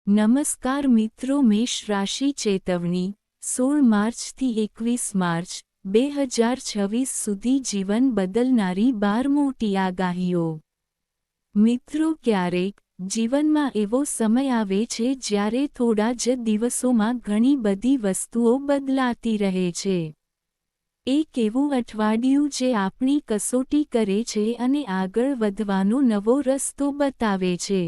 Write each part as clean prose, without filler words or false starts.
નમસ્કાર મિત્રો, મેષ રાશિ ચેતવણી 16 માર્ચથી 21 માર્ચ 2026 સુધી જીવન બદલનારી 12 મોટી આગાહીઓ। મિત્રો, ક્યારેક જીવનમાં એવો સમય આવે છે જ્યારે થોડા જ દિવસોમાં ઘણી બધી વસ્તુઓ બદલાતી રહે છે। એક એવું અઠવાડિયું જે આપણી કસોટી કરે છે અને આગળ વધવાનો નવો રસ્તો બતાવે છે।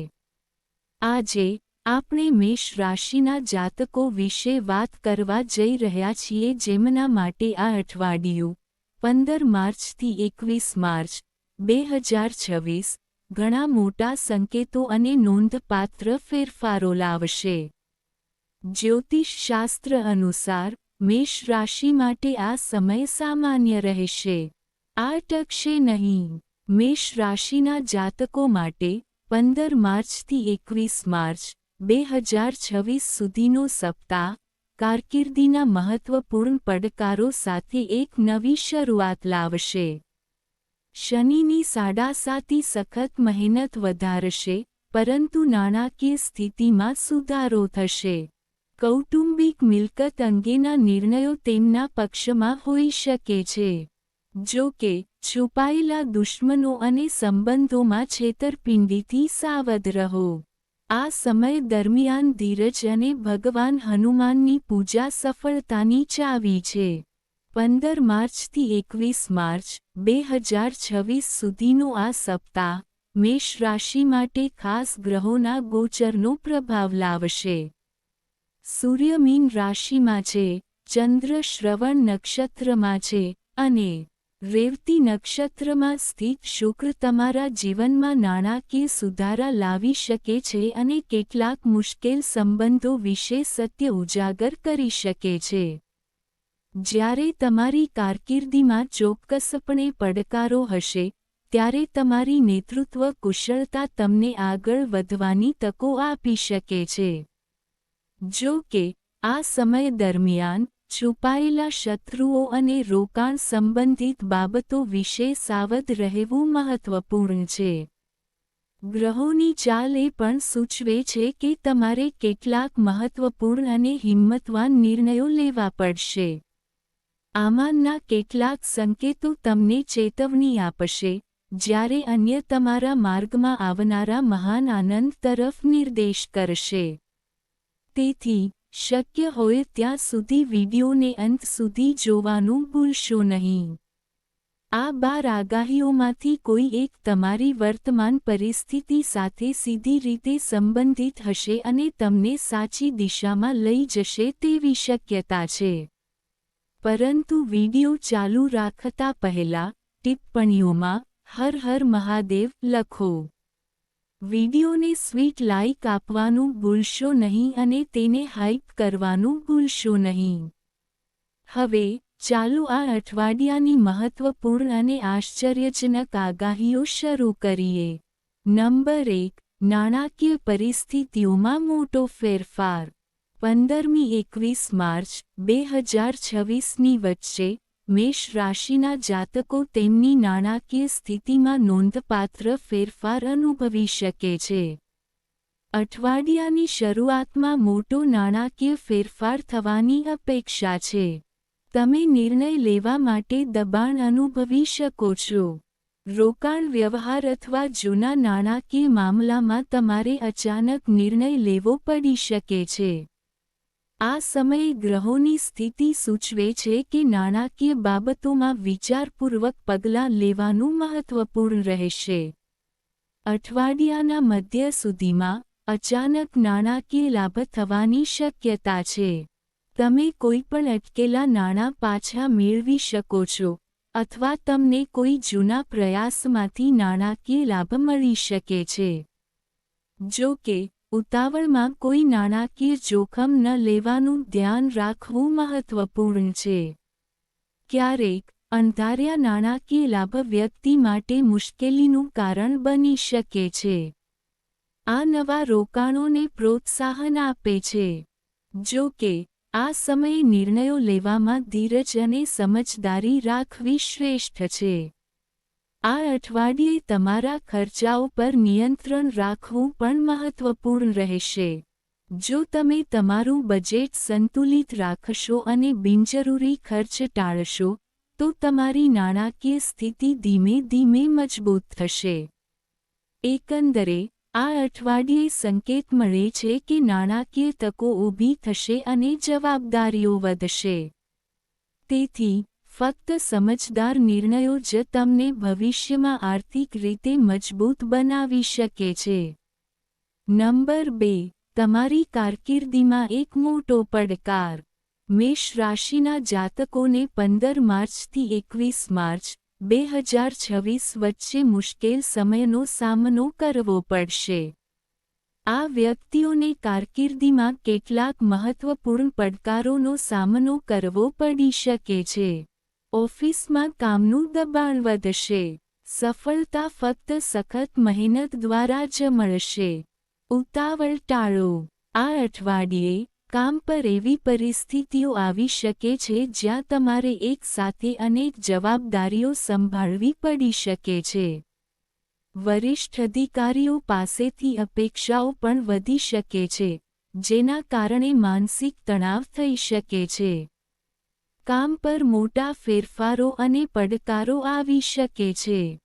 આજે આપણે મેષ રાશિના જાતકો વિશે વાત કરવા જઈ રહ્યા છીએ જેમના માટે આ અઠવાડિયું 15 માર્ચથી 21 માર્ચ 2026 ઘણા મોટા સંકેતો અને નોંધપાત્ર ફેરફારો લાવશે। જ્યોતિષ શાસ્ત્ર અનુસાર મેષ રાશિ માટે આ સમય સામાન્ય રહેશે, આ ટકશે નહીં। મેષ રાશિના જાતકો માટે 15 માર્ચથી 21 માર્ચ 2026 સુધીનો સપ્તાહ કારકિર્દીના મહત્વપૂર્ણ પડકારો સાથે એક નવી શરૂઆત લાવશે। શનિની સાડાસાતી સખત મહેનત વધારશે, પરંતુ નાણાકીય સ્થિતિમાં સુધારો થશે। કૌટુંબિક મિલકત અંગેના નિર્ણયો તેમના પક્ષમાં હોઈ શકે છે। જો કે, છુપાયેલા દુશ્મનો અને સંબંધોમાં છેતરપિંડીથી સાવધ રહો। આ સમય દરમિયાન ધીરજ અને ભગવાન હનુમાનની પૂજા સફળતાની ચાવી છે। 15 માર્ચથી 21 માર્ચ 2026 સુધીનો આ સપ્તાહ મેષ રાશિ માટે ખાસ ગ્રહોના ગોચરનો પ્રભાવ લાવશે। સૂર્ય મીન રાશિમાં છે, ચંદ્ર શ્રવણ નક્ષત્રમાં છે, અને રેવતી નક્ષત્રમાં સ્થિત શુક્ર તમારા જીવનમાં નાણાકીય સુધારા લાવી શકે છે અને કેટલાક મુશ્કેલ સંબંધો વિશે સત્ય ઉજાગર કરી શકે છે। જ્યારે તમારી કારકિર્દીમાં ચોક્કસપણે પડકારો હશે, ત્યારે તમારી નેતૃત્વ કુશળતા તમને આગળ વધવાની તકો આપી શકે છે। જો કે, આ સમય દરમિયાન છુપાયેલા શત્રુઓ અને રોકાણ સંબંધિત બાબતો વિશે સાવધ રહેવું મહત્વપૂર્ણ છે। ગ્રહોની ચાલ એ પણ સૂચવે છે કે તમારે કેટલાક મહત્વપૂર્ણ અને હિંમતવાન નિર્ણયો લેવા પડશે। આમાંના કેટલાક સંકેતો તમને ચેતવણી આપશે, જ્યારે અન્ય તમારા માર્ગમાં આવનારા મહાન આનંદ તરફ નિર્દેશ કરશે। તેથી, શક્ય હોય ત્યાં સુધી વિડીયોને અંત સુધી જોવાનું ભૂલશો નહીં। આ 12 આગાહીઓમાંથી કોઈ એક તમારી વર્તમાન પરિસ્થિતિ સાથે સીધી રીતે સંબંધિત હશે અને તમને સાચી દિશામાં લઈ જશે તેવી શક્યતા છે। પરંતુ વિડીયો ચાલુ રાખતા પહેલા ટિપ્પણીઓમાં હર હર મહાદેવ લખો। વિડીયોને સ્વીટ લાઇક આપવાનું ભૂલશો નહીં અને તેને હાઇપ કરવાનું ભૂલશો નહીં। હવે, ચાલો આ અઠવાડિયાની મહત્વપૂર્ણ અને આશ્ચર્યજનક આગાહીઓ શરૂ કરીએ। નંબર 1, નાણાકીય પરિસ્થિતિઓમાં મોટો ફેરફાર। 15મી 21 માર્ચ 2026ની વચ્ચે મેષ રાશિના જાતકો તેમની નાણાકીય સ્થિતિમાં નોંધપાત્ર ફેરફાર અનુભવી શકે છે। અઠવાડિયાની શરૂઆતમાં મોટો નાણાકીય ફેરફાર થવાની અપેક્ષા છે। તમે નિર્ણય લેવા માટે દબાણ અનુભવી શકો છો। રોકાણ વ્યવહાર અથવા જૂના નાણાકીય મામલામાં તમારે અચાનક નિર્ણય લેવો પડી શકે છે। આ સમયે ગ્રહોની સ્થિતિ સૂચવે છે કે નાણાકીય બાબતોમાં વિચારપૂર્વક પગલાં લેવાનું મહત્વપૂર્ણ રહેશે। અઠવાડિયાના મધ્ય સુધીમાં અચાનક નાણાકીય લાભ થવાની શક્યતા છે। તમે કોઈપણ અટકેલા નાણાં પાછા મેળવી શકો છો, અથવા તમને કોઈ જૂના પ્રયાસમાંથી નાણાકીય લાભ મળી શકે છે। જો કે, ઉતાવળમાં કોઈ નાણાકીય જોખમ ન લેવાનું ધ્યાન રાખવું મહત્વપૂર્ણ છે। ક્યારેક, અણધાર્યા નાણાકીય લાભ વ્યક્તિ માટે મુશ્કેલીનું કારણ બની શકે છે। આ નવા રોકાણોને પ્રોત્સાહન આપે છે। જો કે, આ સમયે નિર્ણયો લેવામાં ધીરજ અને સમજદારી રાખવી શ્રેષ્ઠ છે। આ અઠવાડિયે તમારા ખર્ચાઓ પર નિયંત્રણ રાખવું પણ મહત્વપૂર્ણ રહેશે। જો તમે તમારું બજેટ સંતુલિત રાખશો અને બિનજરૂરી ખર્ચ ટાળશો, તો તમારી નાણાકીય સ્થિતિ ધીમે ધીમે મજબૂત થશે. એકંદરે, આ અઠવાડિયે સંકેત મળે છે કે નાણાકીય તકો ઊભી થશે અને જવાબદારીઓ વધશે. તેથી, ફક્ત સમજદાર નિર્ણયો જ તમને ભવિષ્યમાં આર્થિક રીતે મજબૂત બનાવી શકે છે. નંબર 2. તમારી કારકિર્દીમાં એક મોટો પડકાર. મેષ રાશિના જાતકોને 15 માર્ચથી 21 માર્ચ 2026 વચ્ચે મુશ્કેલ સમયનો સામનો કરવો પડશે. આ વ્યક્તિઓને કારકિર્દીમાં કેટલાક મહત્વપૂર્ણ પડકારોનો સામનો કરવો પડી શકે છે. ઓફિસમાં કામનું દબાણ વધશે. સફળતા ફક્ત સખત મહેનત દ્વારા જ મળશે. ઉતાવળ ટાળો. આ અઠવાડિયે કામ પર એવી પરિસ્થિતિઓ આવી શકે છે જ્યાં તમારે એક સાથે અનેક જવાબદારીઓ સંભાળવી પડી શકે છે. વરિષ્ઠ અધિકારીઓ પાસેથી અપેક્ષાઓ પણ વધી શકે છે, જેના કારણે માનસિક તણાવ થઈ શકે છે. કામ પર મોટા ફેરફારો અને પડકારો આવી શકે છે.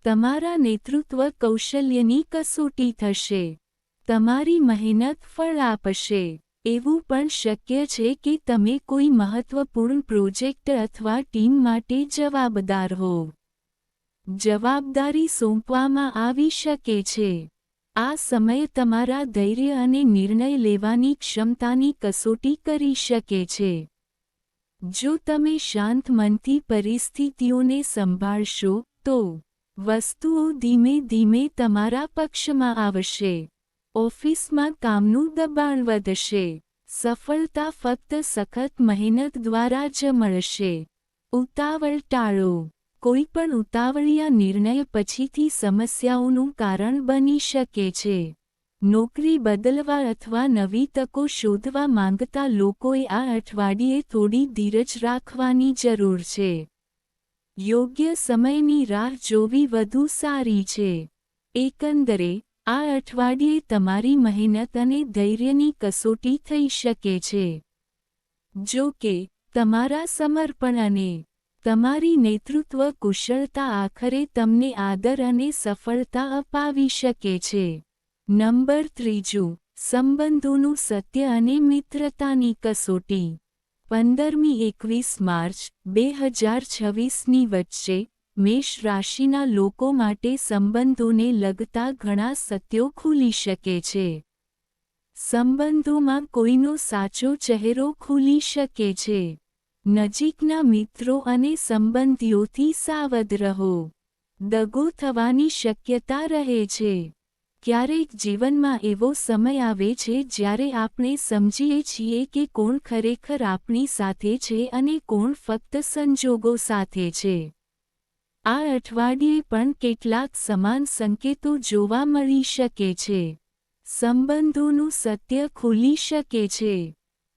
તમારા નેતૃત્વ કૌશલ્યની કસોટી થશે. તમારી મહેનત ફળ આપશે. એવું પણ શક્ય છે કે તમે કોઈ મહત્વપૂર્ણ પ્રોજેક્ટ અથવા ટીમ માટે જવાબદાર હોવ. જવાબદારી સોંપવામાં આવી શકે છે. આ સમય તમારા ધૈર્ય અને નિર્ણય લેવાની ક્ષમતાની કસોટી કરી શકે છે. જો તમે શાંત મનથી પરિસ્થિતિઓને સંભાળશો, તો વસ્તુઓ ધીમે ધીમે તમારા પક્ષમાં આવશે. ઓફિસમાં કામનું દબાણ વધશે. સફળતા ફક્ત સખત મહેનત દ્વારા જ મળશે. ઉતાવળ ટાળો. કોઈ પણ ઉતાવળિયા નિર્ણય પછીથી સમસ્યાઓનું કારણ બની શકે છે. નોકરી બદલવા અથવા નવી તકો શોધવા માંગતા લોકોએ આ અઠવાડિયે થોડી ધીરજ રાખવાની જરૂર છે. યોગ્ય સમયની રાહ જોવી વધુ સારી છે. એકંદરે, આ અઠવાડિયે તમારી મહેનત અને ધૈર્યની કસોટી થઈ શકે છે. જો કે, તમારા સમર્પણ અને તમારી નેતૃત્વ કુશળતા આખરે તમને આદર અને સફળતા અપાવી શકે છે. નંબર 3. સંબંધોનું સત્ય અને મિત્રતાની કસોટી. 15મી-21 માર્ચ 2026ની વચ્ચે, મેષ રાશિના લોકો માટે સંબંધોને લગતા ઘણા સત્યો ખુલી શકે છે. સંબંધોમાં કોઈનો સાચો ચહેરો ખુલી શકે છે. નજીકના મિત્રો અને સંબંધીઓથી સાવધ રહો. દગો થવાની શક્યતા રહે છે. ક્યારેક જીવનમાં એવો સમય આવે છે જ્યારે આપણે સમજીએ છીએ કે કોણ ખરેખર આપણી સાથે છે અને કોણ ફક્ત સંજોગો સાથે છે. આ અઠવાડિયે પણ કેટલાક સમાન સંકેતો જોવા મળી શકે છે. સંબંધોનું સત્ય ખુલી શકે છે.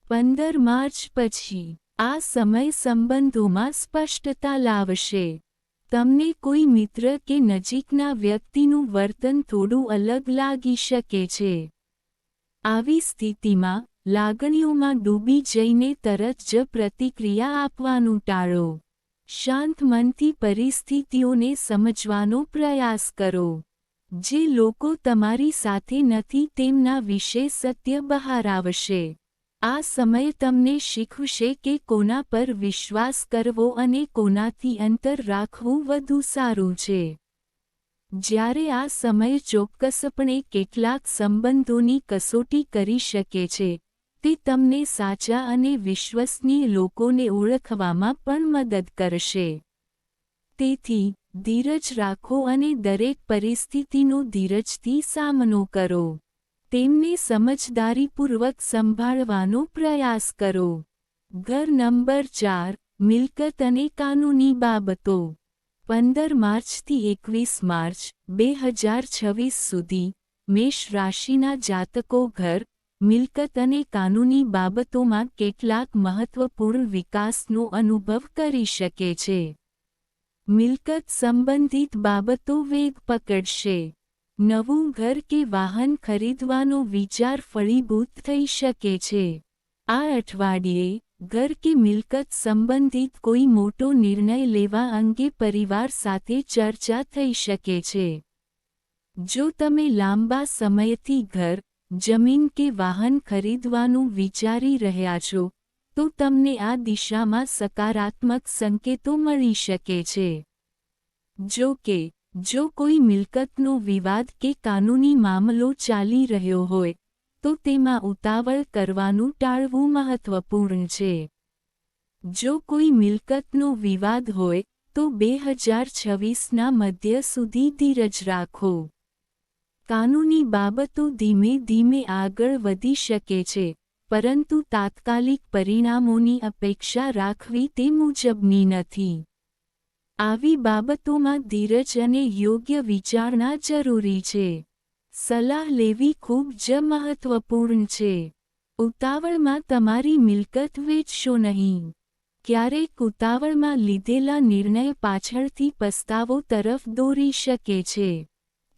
15 માર્ચ પછી, આ સમય સંબંધોમાં સ્પષ્ટતા લાવશે. તમને કોઈ મિત્ર કે નજીકના વ્યક્તિનું વર્તન થોડું અલગ લાગી શકે છે. આવી સ્થિતિમાં, લાગણીઓમાં ડૂબી જઈને તરત જ પ્રતિક્રિયા આપવાનું ટાળો. શાંત મનથી પરિસ્થિતિઓને સમજવાનો પ્રયાસ કરો. જે લોકો તમારી સાથે નથી તેમના વિશે સત્ય બહાર આવશે. આ સમય તમને શીખવશે કે કોના પર વિશ્વાસ કરવો અને કોનાથી અંતર રાખવું વધુ સારું છે. જ્યારે આ સમય ચોક્કસપણે કેટલાક સંબંધોની કસોટી કરી શકે છે, તે તમને સાચા અને વિશ્વસનીય લોકોને ઓળખવામાં પણ મદદ કરશે. તેથી, ધીરજ રાખો અને દરેક પરિસ્થિતિનો ધીરજથી સામનો કરો. તેમને સમજદારીપૂર્વક સંભાળવાનો પ્રયાસ કરો. ઘર નંબર 4, મિલકત અને કાનૂની બાબતો. 15 માર્ચથી 21 માર્ચ 2026 સુધી, મેષ રાશિના જાતકો ઘર, મિલકત અને કાનૂની બાબતોમાં કેટલાક મહત્વપૂર્ણ વિકાસનો અનુભવ કરી શકે છે. મિલકત સંબંધિત બાબતો વેગ પકડશે. નવું ઘર કે વાહન ખરીદવાનો વિચાર ફળીભૂત થઈ શકે છે. આ અઠવાડિયે ઘર કે મિલકત સંબંધિત કોઈ મોટો નિર્ણય લેવા અંગે પરિવાર સાથે ચર્ચા થઈ શકે છે. જો તમે લાંબા સમયથી ઘર, જમીન કે વાહન ખરીદવાનું વિચારી રહ્યા છો, તો તમને આ દિશામાં સકારાત્મક સંકેતો મળી શકે છે. જો કે, જો કોઈ મિલકતનો વિવાદ કે કાનૂની મામલો ચાલી રહ્યો હોય, તો તેમાં ઉતાવળ કરવાનું ટાળવું મહત્વપૂર્ણ છે. જો કોઈ મિલકતનો વિવાદ હોય, તો 2026ના મધ્ય સુધી ધીરજ રાખો. કાનૂની બાબતો ધીમે ધીમે આગળ વધી શકે છે, પરંતુ તાત્કાલિક પરિણામોની અપેક્ષા રાખવી તે મુજબની નથી. આવી બાબતોમાં ધીરજ અને યોગ્ય વિચારણા જરૂરી છે. સલાહ લેવી ખૂબ જ મહત્વપૂર્ણ છે. ઉતાવળમાં તમારી મિલકત વેચશો નહીં. ક્યારેક ઉતાવળમાં લીધેલા નિર્ણય પાછળથી પસ્તાવો તરફ દોરી શકે છે.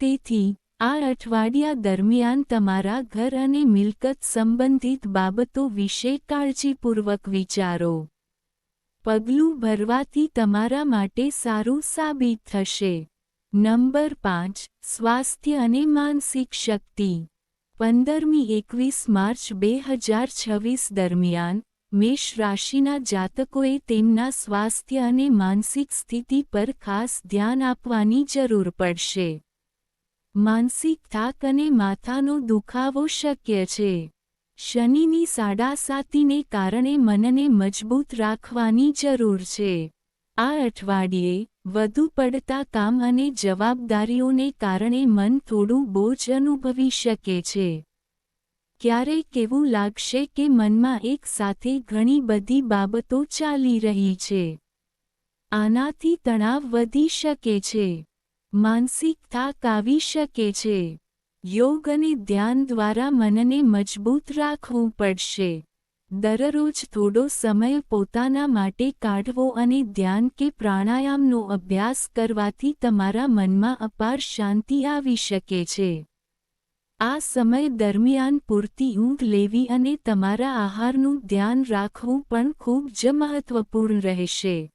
તેથી, આ અઠવાડિયા દરમિયાન તમારા ઘર અને મિલકત સંબંધિત બાબતો વિશે કાળજીપૂર્વક વિચારો. પગલું ભરવાથી તમારા માટે સારું સાબિત થશે. નંબર 5. સ્વાસ્થ્ય અને માનસિક શક્તિ. 15-21 માર્ચ 2026 દરમિયાન, મેષ રાશિના જાતકોએ તેમના સ્વાસ્થ્ય અને માનસિક સ્થિતિ પર ખાસ ધ્યાન આપવાની જરૂર પડશે. માનસિક થાક અને માથાનો દુખાવો શક્ય છે. શનિની સાડાસાતીને કારણે મનને મજબૂત રાખવાની જરૂર છે. આ અઠવાડિયે, વધુ પડતા કામ અને જવાબદારીઓને કારણે મન થોડું બોજ અનુભવી શકે છે. ક્યારેક એવું લાગશે કે મનમાં એક સાથે ઘણી બધી બાબતો ચાલી રહી છે. આનાથી તણાવ વધી શકે છે. માનસિક થાક આવી શકે છે. યોગ અને ધ્યાન દ્વારા મનને મજબૂત રાખવું પડશે. દરરોજ થોડો સમય પોતાના માટે કાઢવો અને ધ્યાન કે પ્રાણાયામનો અભ્યાસ કરવાથી તમારા મનમાં અપાર શાંતિ આવી શકે છે. આ સમય દરમિયાન પૂરતી ઊંઘ લેવી અને તમારા આહારનું ધ્યાન રાખવું પણ ખૂબ જ મહત્વપૂર્ણ રહેશે.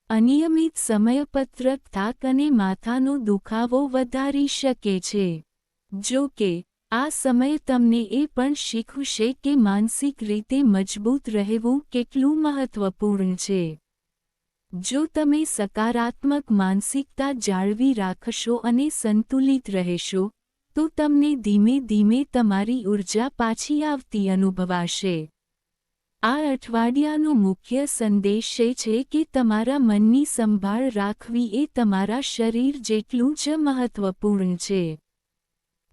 અનિયમિત સમયપત્રક થાક અને માથાનો દુખાવો વધારી શકે છે. જો કે, આ સમય તમને એ પણ શીખવશે કે માનસિક રીતે મજબૂત રહેવું કેટલું મહત્વપૂર્ણ છે. જો તમે સકારાત્મક માનસિકતા જાળવી રાખશો અને સંતુલિત રહેશો, તો તમને ધીમે ધીમે તમારી ઊર્જા પાછી આવતી અનુભવાશે. આ અઠવાડિયાનો મુખ્ય સંદેશ એ છે કે તમારા મનની સંભાળ રાખવી એ તમારા શરીર જેટલું જ મહત્વપૂર્ણ છે.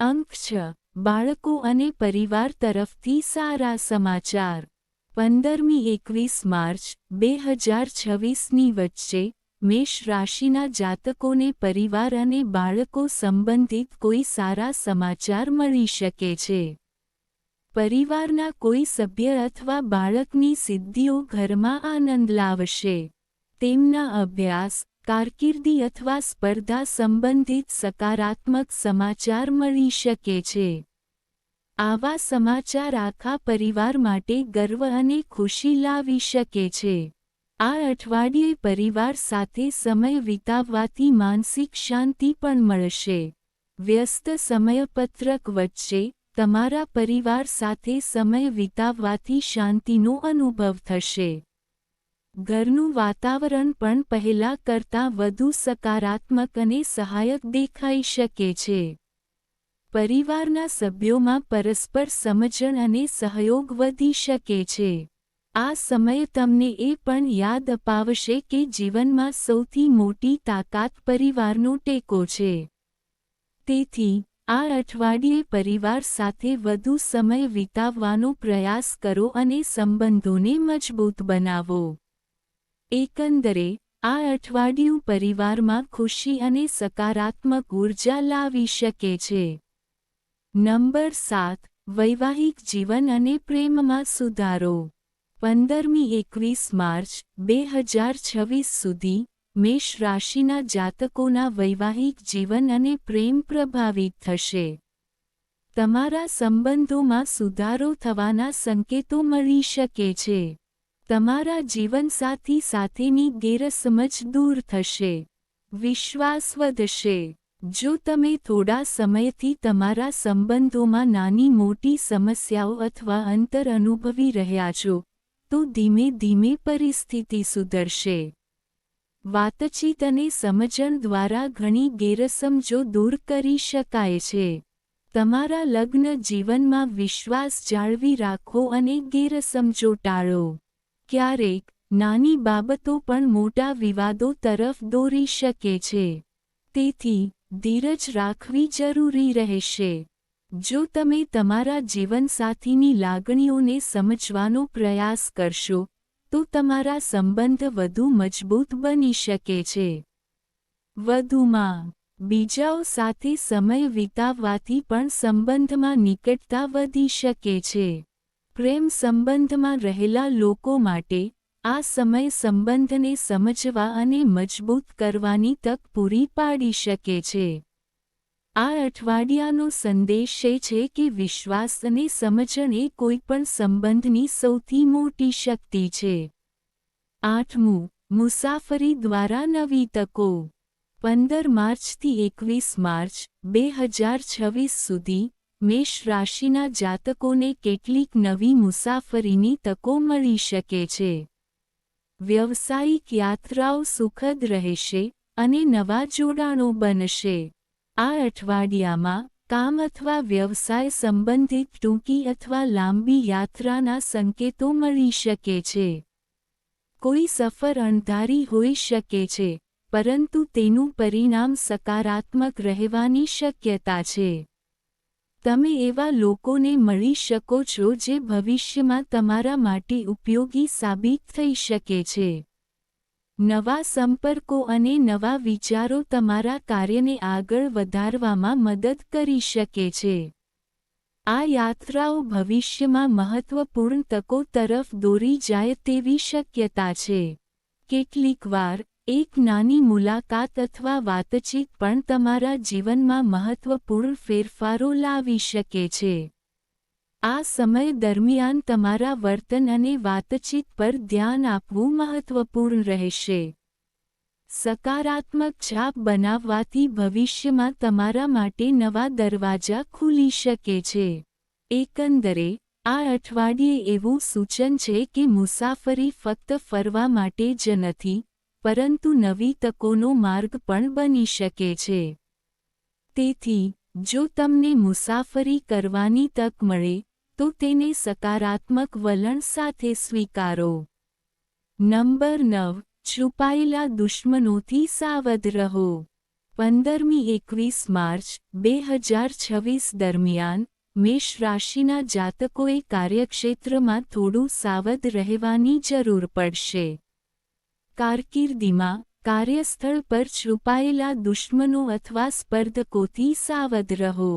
અંક 6. બાળકો અને પરિવાર તરફથી સારા સમાચાર. 15-21 માર્ચ 2026ની વચ્ચે, મેષ રાશિના જાતકોને પરિવાર અને બાળકો સંબંધિત કોઈ સારા સમાચાર મળી શકે છે. પરિવારના કોઈ સભ્ય અથવા બાળકની સિદ્ધિઓ ઘરમાં આનંદ લાવશે. તેમના અભ્યાસ, કારકિર્દી અથવા સ્પર્ધા સંબંધિત સકારાત્મક સમાચાર મળી શકે છે. આવા સમાચાર આખા પરિવાર માટે ગર્વ અને ખુશી લાવી શકે છે. આ અઠવાડિયે પરિવાર સાથે સમય વિતાવવાથી માનસિક શાંતિ પણ મળશે. વ્યસ્ત સમયપત્રક વચ્ચે, તમારા પરિવાર સાથે સમય વિતાવવાથી શાંતિનો અનુભવ થશે. ઘરનું વાતાવરણ પણ પહેલા કરતાં વધુ સકારાત્મક અને સહાયક દેખાઈ શકે છે. પરિવારના સભ્યોમાં પરસ્પર સમજણ અને સહયોગ વધી શકે છે. આ સમય તમને એ પણ યાદ અપાવશે કે જીવનમાં સૌથી મોટી તાકાત પરિવારનો ટેકો છે. તેથી, આ અઠવાડિયે પરિવાર સાથે વધુ સમય વિતાવવાનો પ્રયાસ કરો અને સંબંધોને મજબૂત બનાવો. એકંદરે, આ અઠવાડિયું પરિવારમાં ખુશી અને સકારાત્મક ઊર્જા લાવી શકે છે. નંબર 7. વૈવાહિક જીવન અને પ્રેમમાં સુધારો. 15-21 માર્ચ 2026 સુધી, મેષ રાશિના જાતકોના વૈવાહિક જીવન અને પ્રેમ પ્રભાવિત થશે. તમારા સંબંધોમાં સુધારો થવાના સંકેતો મળી શકે છે. તમારા જીવનસાથી સાથેની ગેરસમજ દૂર થશે. વિશ્વાસ વધશે. જો તમે થોડા સમયથી તમારા સંબંધોમાં નાની મોટી સમસ્યાઓ અથવા અંતર અનુભવી રહ્યા છો, તો ધીમે ધીમે પરિસ્થિતિ સુધરશે. વાતચીત અને સમજણ દ્વારા ઘણી ગેરસમજો દૂર કરી શકાય છે. તમારા લગ્ન જીવનમાં વિશ્વાસ જાળવી રાખો અને ગેરસમજો ટાળો. ક્યારેક નાની બાબતો પણ મોટા વિવાદો તરફ દોરી શકે છે. તેથી ધીરજ રાખવી જરૂરી રહેશે. જો તમે તમારા જીવનસાથીની લાગણીઓને સમજવાનો પ્રયાસ કરશો, તો તમારા સંબંધ વધુ મજબૂત બની શકે છે. વધુમાં, બીજાઓ સાથે સમય વિતાવવાથી પણ સંબંધમાં નિકટતા વધી શકે છે. પ્રેમ સંબંધમાં રહેલા લોકો માટે આ સમય સંબંધને સમજવા અને મજબૂત કરવાની તક પૂરી પાડી શકે છે. આ અઠવાડિયાનો સંદેશ એ છે કે વિશ્વાસ અને સમજણ એ કોઈપણ સંબંધની સૌથી મોટી શક્તિ છે. 8. મુસાફરી દ્વારા નવી તકો. 15 માર્ચથી 21 માર્ચ 2026 સુધી મેષ રાશિના જાતકોને કેટલીક નવી મુસાફરીની તકો મળી શકે છે. વ્યવસાયિક યાત્રાઓ સુખદ રહેશે અને નવા જોડાણો બનશે. આ અઠવાડિયામાં કામ અથવા વ્યવસાય સંબંધિત ટૂંકી અથવા લાંબી યાત્રાના સંકેતો મળી શકે છે. કોઈ સફર અણધારી હોઈ શકે છે, પરંતુ તેનું પરિણામ સકારાત્મક રહેવાની શક્યતા છે. તમે એવા લોકોને મળી શકો છો જે ભવિષ્યમાં તમારા માટે ઉપયોગી સાબિત થઈ શકે છે. નવા સંપર્કો અને નવા વિચારો તમારા કાર્યને આગળ વધારવામાં મદદ કરી શકે છે. આ યાત્રાઓ ભવિષ્યમાં મહત્વપૂર્ણ તકો તરફ દોરી જાય તેવી શક્યતા છે. કેટલીકવાર, એક નાની મુલાકાત અથવા વાતચીત પણ તમારા જીવનમાં મહત્વપૂર્ણ ફેરફારો લાવી શકે છે. આ સમય દરમિયાન તમારા વર્તન અને વાતચીત પર ધ્યાન આપવું મહત્વપૂર્ણ રહેશે. સકારાત્મક છાપ બનાવવાથી ભવિષ્યમાં તમારા માટે નવા દરવાજા ખુલી શકે છે. એકંદરે, આ અઠવાડિયે એવું સૂચન છે કે મુસાફરી ફક્ત ફરવા માટે જ નથી, પરંતુ નવી તકોનો માર્ગ પણ બની શકે છે. તેથી, જો તમને મુસાફરી કરવાની તક મળે, તો તેને સકારાત્મક વલણ સાથે સ્વીકારો. નંબર 9. છુપાયેલા દુશ્મનોથી સાવધ રહો. 15-21 માર્ચ 2026 દરમિયાન, મેષ રાશિના જાતકોએ કાર્યક્ષેત્રમાં થોડું સાવધ રહેવાની જરૂર પડશે. કારકિર્દીમાં, કાર્યસ્થળ પર છુપાયેલા દુશ્મનો અથવા સ્પર્ધકોથી સાવધ રહો.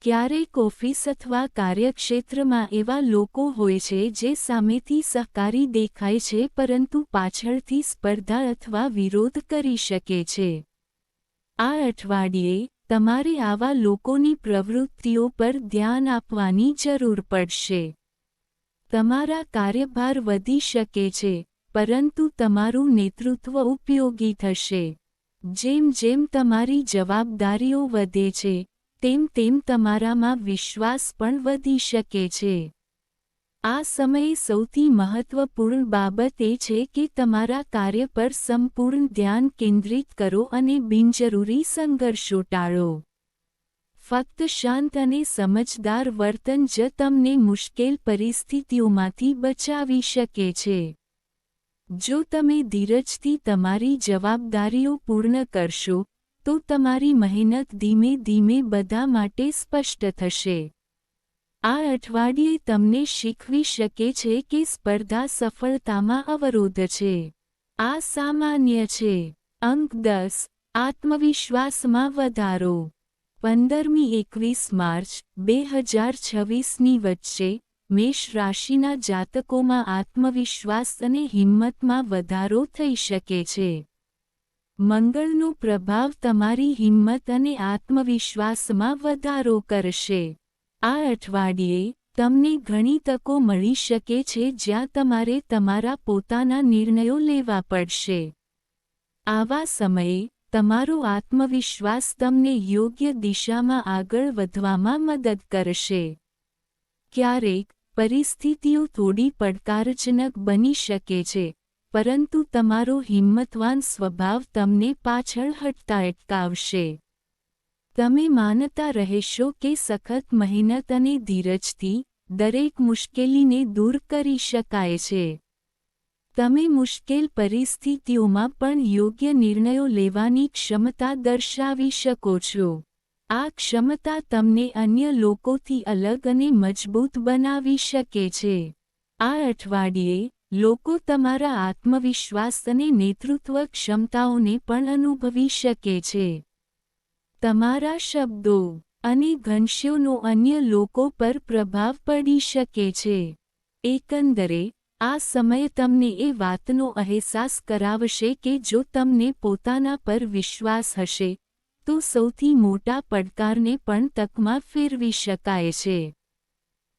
ક્યારેક ઓફિસ અથવા કાર્યક્ષેત્રમાં એવા લોકો હોય છે જે સામેથી સહકારી દેખાય છે પરંતુ પાછળથી સ્પર્ધા અથવા વિરોધ કરી શકે છે. આ અઠવાડિયે, તમારે આવા લોકોની પ્રવૃત્તિઓ પર ધ્યાન આપવાની જરૂર પડશે. તમારા કાર્યભાર વધી શકે છે, પરંતુ તમારું નેતૃત્વ ઉપયોગી થશે. જેમ જેમ તમારી જવાબદારીઓ વધે છે, તેમ તેમ તમારામાં વિશ્વાસ પણ વધી શકે છે. આ સમયે સૌથી મહત્વપૂર્ણ બાબત એ છે કે તમારા કાર્ય પર સંપૂર્ણ ધ્યાન કેન્દ્રિત કરો અને બિનજરૂરી સંઘર્ષો ટાળો. ફક્ત શાંત અને સમજદાર વર્તન જ તમને મુશ્કેલ પરિસ્થિતિઓમાંથી બચાવી શકે છે. જો તમે ધીરજથી તમારી જવાબદારીઓ પૂર્ણ કરશો, તો તમારી મહેનત ધીમે ધીમે બધા માટે સ્પષ્ટ થશે. આ અઠવાડિયે તમને શીખવી શકે છે કે સ્પર્ધા સફળતામાં અવરોધ છે. આ સામાન્ય છે. અંક 10. આત્મવિશ્વાસમાં વધારો. 15-21 માર્ચ 2026ની વચ્ચે, મેષ રાશિના જાતકોમાં આત્મવિશ્વાસ અને હિંમતમાં વધારો થઈ શકે છે. મંગળનો પ્રભાવ તમારી હિંમત અને આત્મવિશ્વાસમાં વધારો કરશે. આ અઠવાડિયે તમને ઘણી તકો મળી શકે છે જ્યાં તમારે તમારા પોતાના નિર્ણયો લેવા પડશે. આવા સમયે તમારો આત્મવિશ્વાસ તમને યોગ્ય દિશામાં આગળ વધવામાં મદદ કરશે. ક્યારેક પરિસ્થિતિઓ થોડી પડકારજનક બની શકે છે, પરંતુ તમારો હિંમતવાન સ્વભાવ તમને પાછળ હટતા અટકાવશે. તમે માનતા રહેશો કે સખત મહેનત અને ધીરજથી દરેક મુશ્કેલીને દૂર કરી શકાય છે. તમે મુશ્કેલ પરિસ્થિતિઓમાં પણ યોગ્ય નિર્ણયો લેવાની ક્ષમતા દર્શાવી શકો છો. આ ક્ષમતા તમને અન્ય લોકોથી અલગ અને મજબૂત બનાવી શકે છે. આ અઠવાડિયે લોકો તમારા આત્મવિશ્વાસ અને નેતૃત્વ ક્ષમતાઓને પણ અનુભવી શકે છે. તમારા શબ્દો અને ઘનશ્યોનો અન્ય લોકો પર પ્રભાવ પડી શકે છે. એકંદરે, આ સમય તમને એ વાતનો અહેસાસ કરાવશે કે જો તમને પોતાના પર વિશ્વાસ હશે, તો સૌથી મોટા પડકારને પણ તકમાં ફેરવી શકાય છે.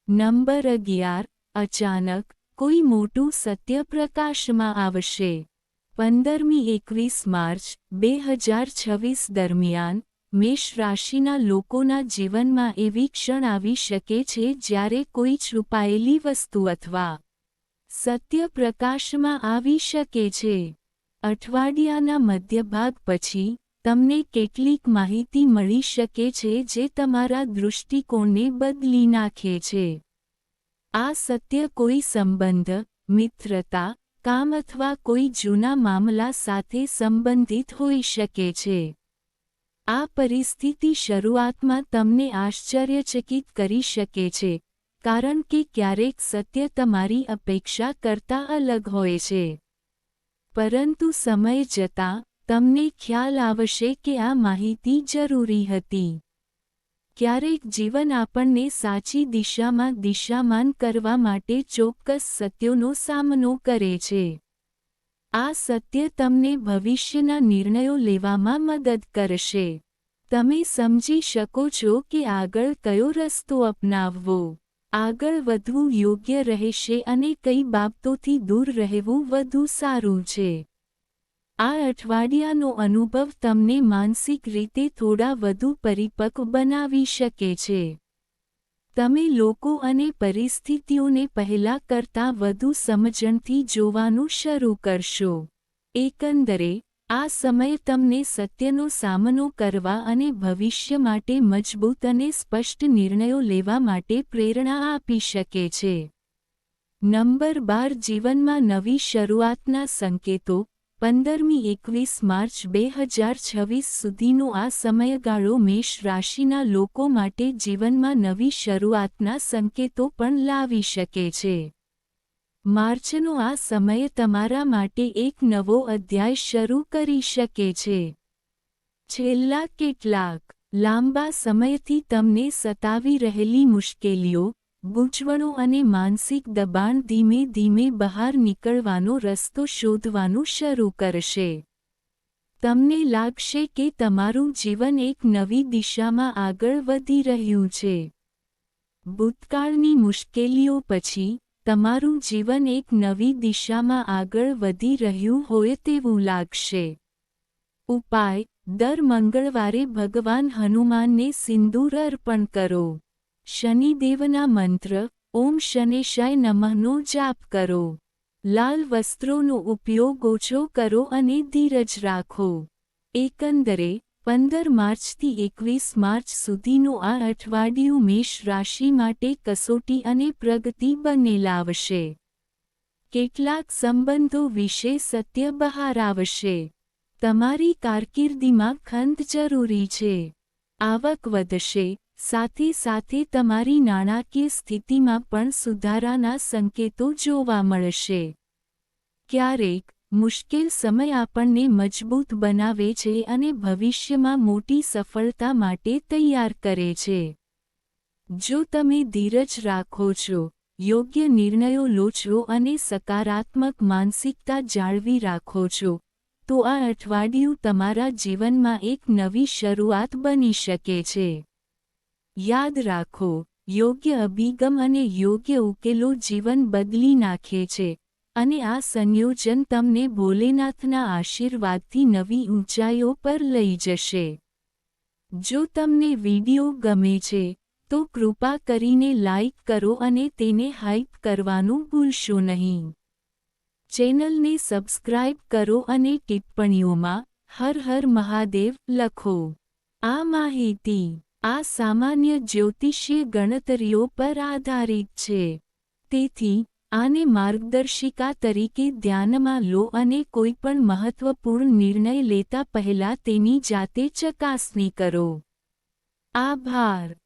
નંબર 11. અચાનક કોઈ મોટું સત્ય પ્રકાશમાં આવશે. 15-21 માર્ચ 2026 દરમિયાન મેષ રાશિના લોકોના જીવનમાં એવી ક્ષણ આવી શકે છે જ્યારે કોઈ છુપાયેલી વસ્તુ અથવા સત્ય પ્રકાશમાં આવી શકે છે. અઠવાડિયાના મધ્યભાગ પછી તમને કેટલીક માહિતી મળી શકે છે જે તમારા દૃષ્ટિકોણને બદલી નાખે છે. આ સત્ય કોઈ સંબંધ, મિત્રતા, કામ અથવા કોઈ જૂના મામલા સાથે સંબંધિત હોઈ શકે છે. આ પરિસ્થિતિ શરૂઆતમાં તમને આશ્ચર્યચકિત કરી શકે છે, કારણ કે ક્યારેક સત્ય તમારી અપેક્ષા કરતાં અલગ હોય છે. પરંતુ સમય જતાં, તમને ખ્યાલ આવશે કે આ માહિતી જરૂરી હતી. ક્યારેક જીવન આપણને સાચી દિશામાં દિશામાન કરવા માટે ચોક્કસ સત્યોનો સામનો કરે છે. આ સત્ય તમને ભવિષ્યના નિર્ણયો લેવામાં મદદ કરશે. તમે સમજી શકો છો કે આગળ કયો રસ્તો અપનાવવો. આગળ વધવું યોગ્ય રહેશે અને કઈ બાબતોથી દૂર રહેવું વધુ સારું છે. આ અઠવાડિયાનો અનુભવ તમને માનસિક રીતે થોડા વધુ પરિપક્વ બનાવી શકે છે. તમે લોકો અને પરિસ્થિતિઓને પહેલાં કરતાં વધુ સમજણથી જોવાનું શરૂ કરશો. એકંદરે, આ સમય તમને સત્યનો સામનો કરવા અને ભવિષ્ય માટે મજબૂત અને સ્પષ્ટ નિર્ણયો લેવા માટે પ્રેરણા આપી શકે છે. નંબર 12. જીવનમાં નવી શરૂઆતના સંકેતો. 15-21 માર્ચ 2026 સુધીનો આ સમયગાળો મેષ રાશિના લોકો માટે જીવનમાં નવી શરૂઆતના સંકેતો પણ લાવી શકે છે. માર્ચનો આ સમય તમારા માટે એક નવો અધ્યાય શરૂ કરી શકે છે. છેલ્લા કેટલાક લાંબા સમયથી તમને સતાવી રહેલી મુશ્કેલીઓ, ગૂંચવણો અને માનસિક દબાણ ધીમે ધીમે બહાર નીકળવાનો રસ્તો શોધવાનું શરૂ કરશે. તમને લાગશે કે તમારું જીવન એક નવી દિશામાં આગળ વધી રહ્યું છે. ભૂતકાળની મુશ્કેલીઓ પછી, તમારું જીવન એક નવી દિશામાં આગળ વધી રહ્યું હોય તેવું લાગશે. ઉપાય: દર મંગળવારે ભગવાન હનુમાનને સિંદૂર અર્પણ કરો. શનિદેવના મંત્ર ઓમ શનેશાય નમઃનો જાપ કરો. લાલ વસ્ત્રોનો ઉપયોગ ઓછો કરો અને ધીરજ રાખો. એકંદરે, 15 માર્ચથી 21 માર્ચ સુધીનું આ અઠવાડિયું મેષ રાશિ માટે કસોટી અને પ્રગતિ બંને લાવશે. કેટલાક સંબંધો વિશે સત્ય બહાર આવશે. તમારી કારકિર્દીમાં ખંત જરૂરી છે. આવક વધશે, સાથે સાથે તમારી નાણાકીય સ્થિતિમાં પણ સુધારાના સંકેતો જોવા મળશે. ક્યારેક, મુશ્કેલ સમય આપણને મજબૂત બનાવે છે અને ભવિષ્યમાં મોટી સફળતા માટે તૈયાર કરે છે. જો તમે ધીરજ રાખો છો, યોગ્ય નિર્ણયો લો છો અને સકારાત્મક માનસિકતા જાળવી રાખો છો, તો આ અઠવાડિયું તમારા જીવનમાં એક નવી શરૂઆત બની શકે છે. યાદ રાખો, યોગ્ય અભિગમ અને યોગ્ય ઉકેલો જીવન બદલી નાખે છે, અને આ સંયોજન તમને ભોલેનાથના આશીર્વાદથી નવી ઊંચાઈઓ પર લઈ જશે. જો તમને વિડિયો ગમે છે, તો કૃપા કરીને લાઇક કરો અને તેને હાઇપ કરવાનું ભૂલશો નહીં. ચેનલને સબસ્ક્રાઇબ કરો અને ટિપ્પણીઓમાં હર હર મહાદેવ લખો. આ માહિતી આ સામાન્ય જ્યોતિષીય ગણતરીઓ પર આધારિત છે. તેથી, આને માર્ગદર્શિકા તરીકે ધ્યાનમાં લો અને કોઈપણ મહત્વપૂર્ણ નિર્ણય લેતા પહેલા તેની જાતે ચકાસણી કરો. આભાર.